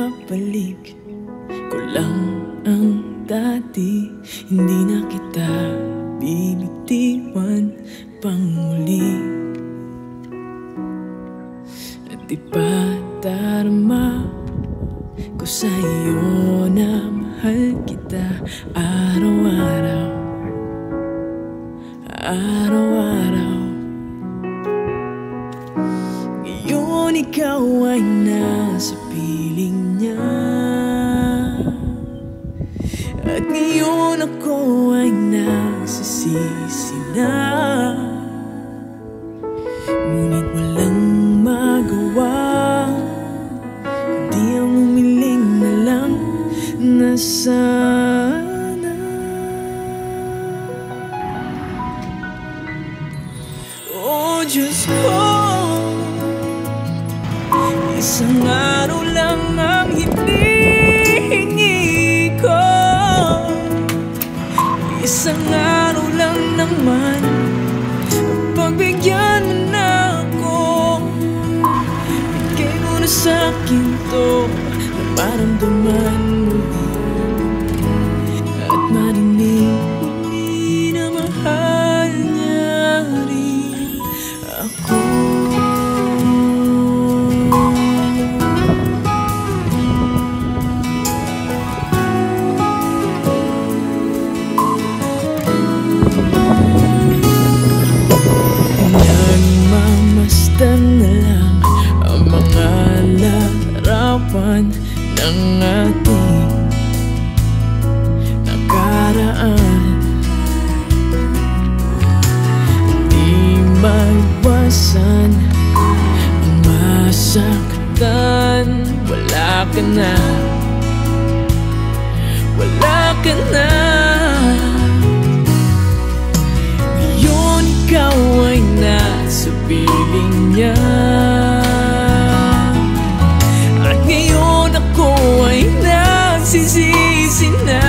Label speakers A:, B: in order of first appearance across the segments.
A: mabalik ko lang ang dati. Hindi na kita bibitiwan pang muli. At di pa darama ko sa'yo na mahal kita araw-araw, araw-araw. Ngayon ikaw ay nasa piling niya, at ngayon ako ay nagsisisi na. Ngunit walang magawa kundi ang umiling na lang na sana. Oh Diyos ko, isang araw lang ang hinihingi ko. Isang araw lang naman, pagbigyan mo na ako. Bigay mo na sa'kin to na maramdaman muli at marinig muli na mahal niya rin ako. Na lang ang mga larawan ng ating nakaraan. Di maiwasan ang masaktan. Wala ka na, wala ka na. Ngayon ikaw ay nasa piling niya, at ngayon ako ay nagsisisi na.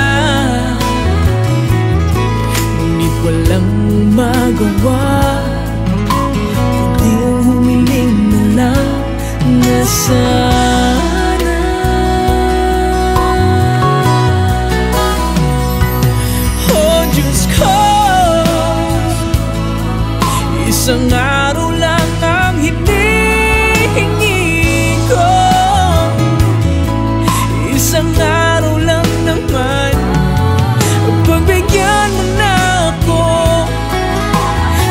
A: Ngunit walang magawa kundi ang humiling na lang na sana. Oh Diyos ko, isang araw lang ang hinihingi ko. Isang araw lang naman, pagbigyan mo na ako.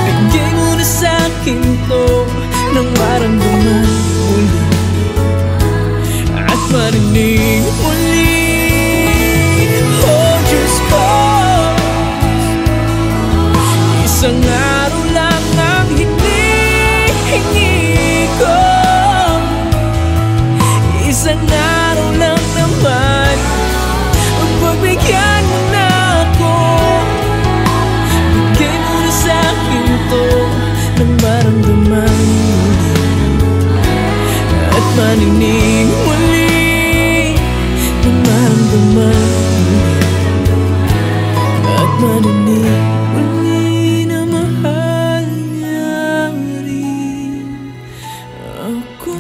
A: Bigay mo na sa'kin to nang maramdaman muli at marinig muli. Oh Diyos ko, isang araw lang ang hinihingi ko. Isang araw lang naman, pagbigyan mo na ako. Bigay mo na sa'kin to nang maramdaman muli at marinig muli. Nang maramdaman muli at marinig muli na mahal niya rin ako.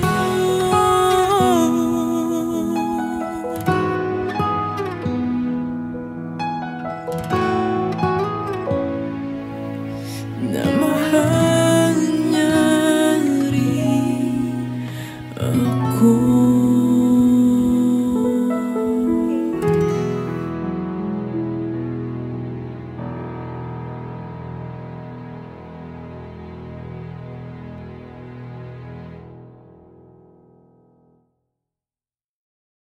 A: Na